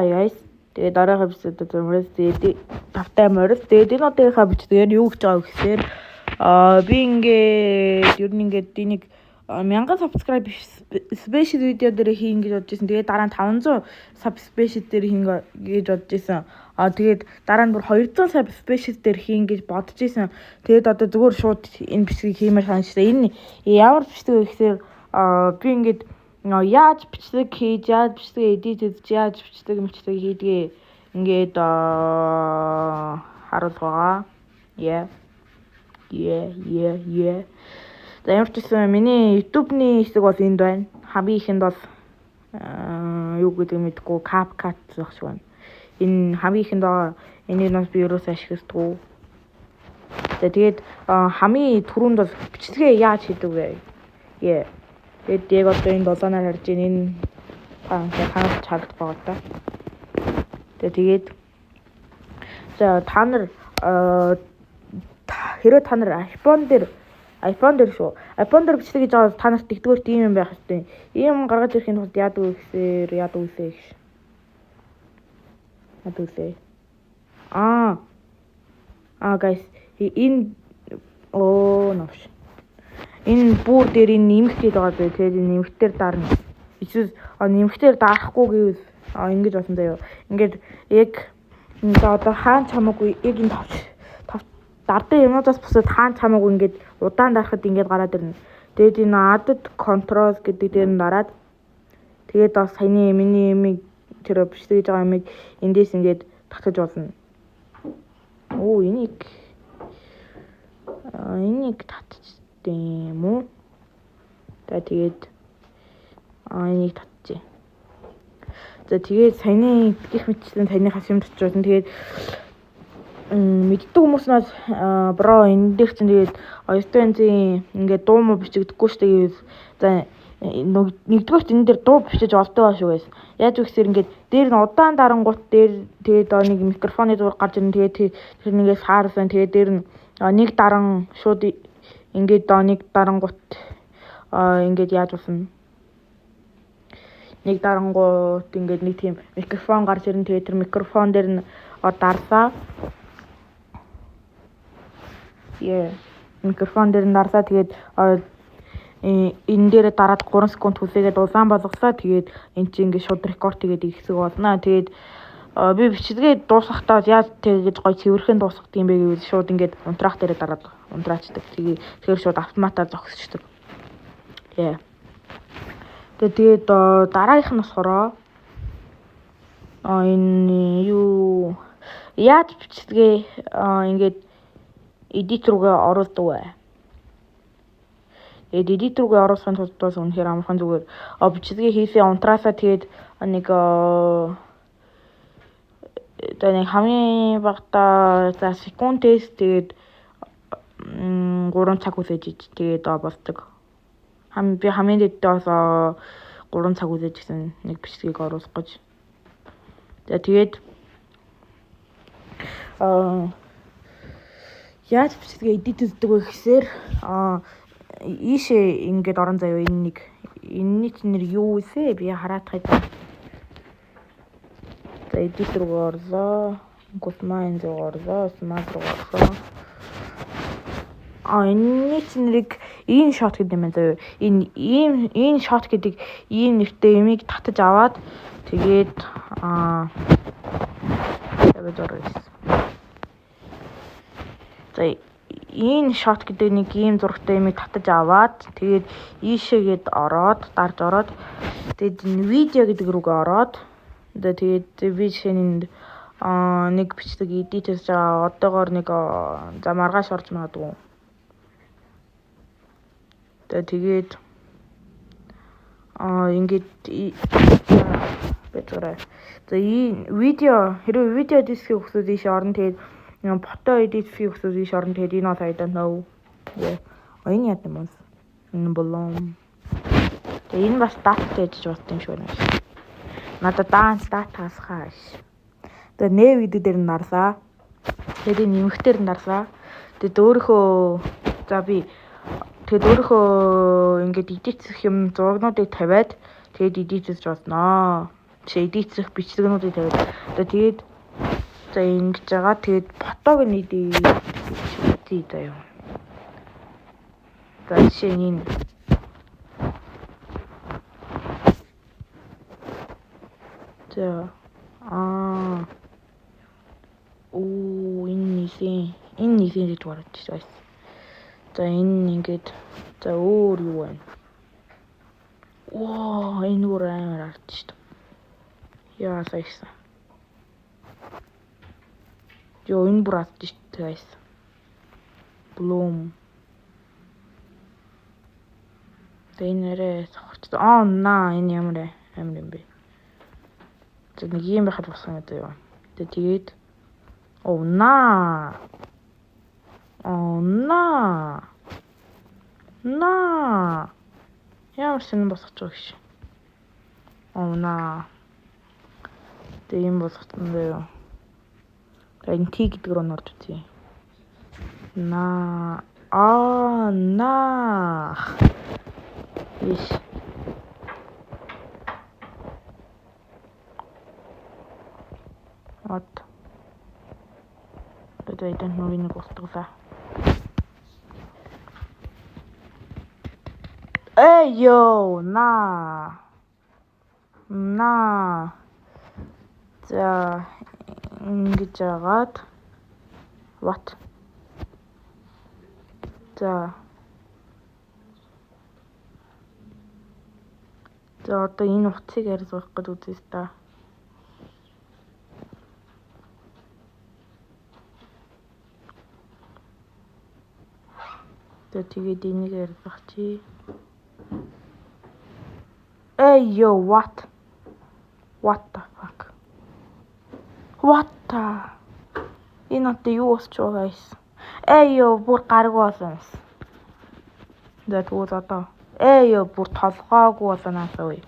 guys. Тэгээд дараагийн эпизодод мөрөс тэгээд тавтай мөрөс тэгээд энэ одынхаа бичгээр юу гэж байгаа вэ гэхээр би ингээд ер нь ингээд энийг 1000 subscribe special видео дээр хийн гэж бодож байсан. Тэгээд дараа нь 500 sub special дээр хийн гэж бодож байсан. Тэгээд дараа нь бүр 200 sub special дээр хийн гэж бодож байсан. Тэгээд одоо зүгээр шууд энэ бичгийг хиймээр санагдсан. Энэ ямар бичдэг вэ гэхээр би ингээд яаж бичлэг хийж, яаж бичлэг edit хийж, яаж бичлэг хийдгээ ингээд харуул байгаа. Yeah. За ямар ч гэсэн миний YouTube-ний хэсэг бол энд байна. Хамгийн ихэнд бол юу гэдэг мэдгүй CapCut зах шиг байна. Энэ хамгийн ихэнд байгаа. Энийг бас би ерөөсөө ашигладаг. Тэгээд хамгийн түрүүнд бол бичлэгээ яаж хийдэг вэ? Yeah. Тэгээд яг одоо энэ 7-аар харж байна. Энэ танаас харагдах байгаа та. Тэгээд за та нар хэрвээ та нар iPhone дээр бичлэг хийж байгаа та нарт тэгдгээр тийм юм байх хэрэгтэй. Ийм гаргаж ирэхин тулд яадаг вэ гэхээр guys энэ новш энэ бүр дээр энэ нэмэгтэй байгаа зөө. Тэгээд энэ нэмэгтээр дарна. Эсвэл нэмэгтээр дарахгүй гэвэл ингэж болсон заяа. Ингээд яг одоо хаан чамаагүй яг энэ дардаа юмудаас бусад хаан чамаагүй ингээд удаан дарахад ингээд гараад ирнэ. Тэгээд энэ added controls гэдэг дээр нь дараад тэгээд бас саяны миний ямиг тэр бичлэж байгаа ямиг эндээс ингээд татаж болно. Энийг татчих юм уу? Тэгээд энийг татчих. За тэгээд саяны гих мэтчлэн саяныхаас юм татчихсан. Тэгээд мэддэг хүмүүс нас бро энэ дээр чинь тэгээд оюутны ингээд дуу муу бичигдэхгүй шүү дээ. За нэгдүгээрт энэ дээр дуу бичиж олддог шүү guys. Яаж вэ гэхээр ингээд дээр нь удаан дарангуут дээр тэгээд нэг микрофоны зураг гарч ирнэ. Тэгээд тэр нэгээс хаарсан. Тэгээд дээр нь нэг даран шууд ингээд нэг дарангуут ингээд яаж болсон. Нэг дарангуут ингээд нэг тийм микрофон гарч ирнэ. Тэгээд тэр микрофон дээр нь дарсаа. Микрофон дээр нь дарсаа. Тэгээд энэ дээр дараад 3 секунд хүлээгээд улаан болгосоо. Тэгээд эн чинь ингээд шууд рекорд тэгээд ихсэг болно. Тэгээд би бичлэгээ дуусгахдаа яаж тэгэж гоё цэвэрхэн дуусгах юм бэ гэвэл шууд ингээд унтраах дээр дараад унтраачдаг. Тэгэхээр шууд автоматар зогсчихдаг. Тэгээд дараагийнх нь болохоор энэ юу яаж бичлэгээ ингээд edit руугаа оруулдаг вэ? Тэгээд edit руугаа оруулахын тулд бас үнэхээр амархан зүгээр бичлэгээ хийсээ унтраасаа тэгээд нэг хамгийн багтаа за секундээс тэгээд 3 цаг хүлээж тэгээд болдог. Би хамгийн дэдтэй бас 3 цаг хүлээж гэсэн нэг бичлэгийг оруулах гэж. За тэгээд яаж бичлэгээ edit хийдэг вэ гэхээр ийшээ ингээд орон заяа энэний чинь юу вэ? Би хараад хайдаа. За edit руу орлоо. Гутмайн руу орлоо. Smart руу орлоо. Энэний чинь энэ shot гэдэг юм заяа. Энэ shot гэдэг ийм нэртэй ямиг татаж аваад тэгээд за энэ shot гэдэг нэг ийм зурагтай ямиг татаж аваад тэгээд ийшээгээд дарж ороод тэгээд видео гэдэг рүүгээ ороод тэгээд би шинэ нэг бичлэг edit хийж байгаа. Одоогоор нэг за маргааш орж магадгүй. Тэгээд ингээд бэтгээрээ. За энэ видео хэрвээ видео диск өгсөд ийш орно. Тэгээд фото edit хийх өгсөд ийш орно. Тэгээд энэ I don't know. Энэ яд юм бэ? Энэ болом. Тэгээд энэ бас дата гэж бодсон юм шиг байна. Надад датаас хааш. Тэгээд нэ видео дээр нь нарсаа. Тэгээд нэмэгтэр нь нарсаа. Тэгээд өөрийнхөө ингээд edit хийх юм зурагнуудыг тавиад тэгээд edit хийж болно. эдицэх бичлэгнүүдийг тавиад тэгээд за ингэж байгаа. Тэгээд фотог нь идээ заяа. За жишээ нь энэ за энэ нийсэн гэж гарч байна. За энэ ингээд за өөр юу вэ? Энэ өөр амар ард шүү дээ. Яа сайсан. Энэ бүр ард шүү дээ. Bloom. Тэйнэрээ сохорч. Энэ ямар амар юм бэ? За нэг юм байхад болсон гэдэг юм. Тэгээд Ямар сонир босгож байгаа гэж. Тэг юм босгосон дээ. Энэ T гэдэг рүү норж үзье. Иш. What? I don't know энэ гостглаа. Йоо, За ингэж агаад what? За одоо энэ утсыг арилгах гэж үзье та. Тэгээд энийг арилгах чи. What? What the fuck? Энэ одоо юу болчих вэ guys? Бүр гараг болсон. Тэгвэл одоо бүр толгоогүй болонаасаа үе.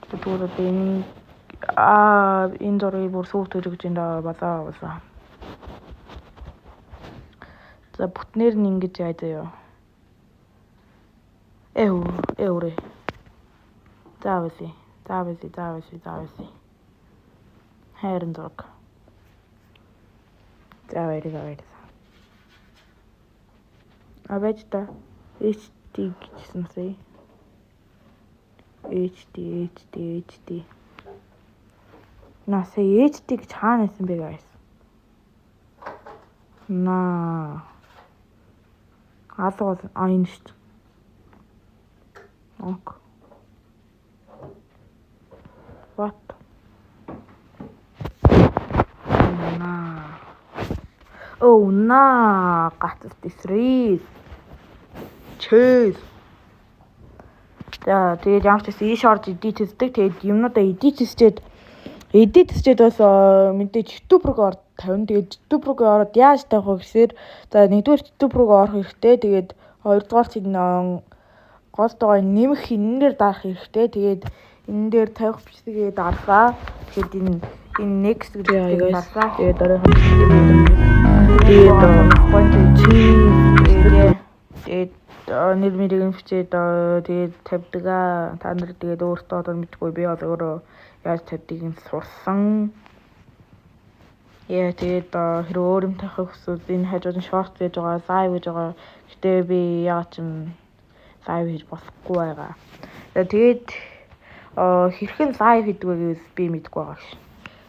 Тэгвэл одоо энэ зургийг бүр сүүх төрөж энэ болоо. За бүтнээр нь ингэж яа заяа. Эврэ. Заавси. Хайрын зураг. За баяр. Абэж та HD гэжсэн сая. HD. Насаа HD гэж хаана байсан бэ guys? Алгол энэ шүү. Ок. What? Got this race. Chase. За тэгээд ямар ч гэсэн short edit хийдэг. Тэгээд юмнуудаа edit хийчихэд бас мэдээж YouTube руу тавина. Тэгээд YouTube руу ороод яаж тавих вэ гэхээр за нэгдүгээр YouTube руу орох хэрэгтэй. Тэгээд хоёрдугаар чинь голтойгоо нэмэх энээр дарах хэрэгтэй. Тэгээд энэ дээр тавих бичгээ дарлаа. Тэгээд энэ next гэж дарлаа. Тэгээд дараагийн тэгээд нэр мэрийн бичээд тэгээд тавьдаг. Та нар тэгээд өөртөө одоо мэдгүй би өөрөө яаж тавьдгийг сурсан. Тэгээд хэрэг өөр юм тавих хүсвэл энэ хажууд нь short гэж байгаа, live гэж байгаа. Гэтэ би яагаад ч live хийж болохгүй байгаа. Тэгээд хэрхэн live хийдэг вэ гэж би мэдгүй байгаа ш.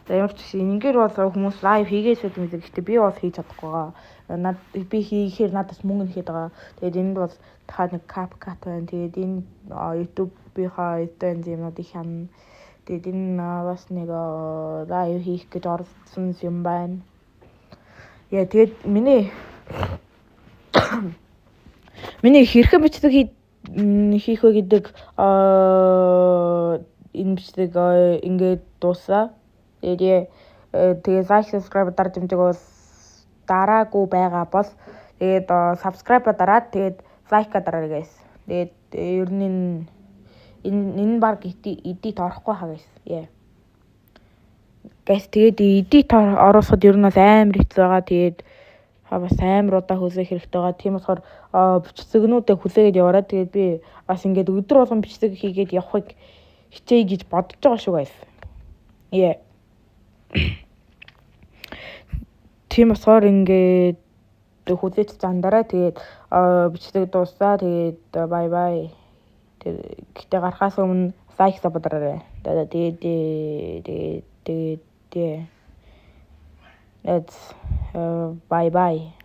За ямар ч гэсэн ингээд бол хүмүүс live хийгээсэд мэдээ. Гэтэ би бол хийж чадахгүй байгаа. Би хийхээр надаас мөнгө нэхэд байгаа. Тэгээд энэ бол та нэг CapCut байна. Тэгээд энэ YouTube-ийнхаа юмнуудыг хянана. Тэгээд энэ бас нэг live хийх гэж орсон юм байна. Тэгээд миний хэрхэн бичлэг хийх вэ гэдэг энэ бичлэг ингээд дуусаа. Тэгээд like subscribe дараа дэмжиг бол дараагүй байгаа бол тэгээд subscribe дараад тэгээд like дараарай guys. Тэгээд ер нь энэ баг edit орохгүй хаа guys. Guys тэгээд edit оруулахад ер нь бас амар хэцүү байгаа. Тэгээд бас амар удаа хүлээх хэрэгтэй байгаа. Тийм болохоор бичлэгнүүдээ хүлээгээд яваарай. Тэгээд би бас ингээд өдөр болгон бичлэг хийгээд явахыг хичээе гэж бодож байгаа шүү guys. Тийм болохоор ингээд хүлээж зандараа тэгээд бичлэг дуусаа тэгээд bye. Гэтээ гарахаас өмнө лайк сабдараарай. Тэгээд let's bye.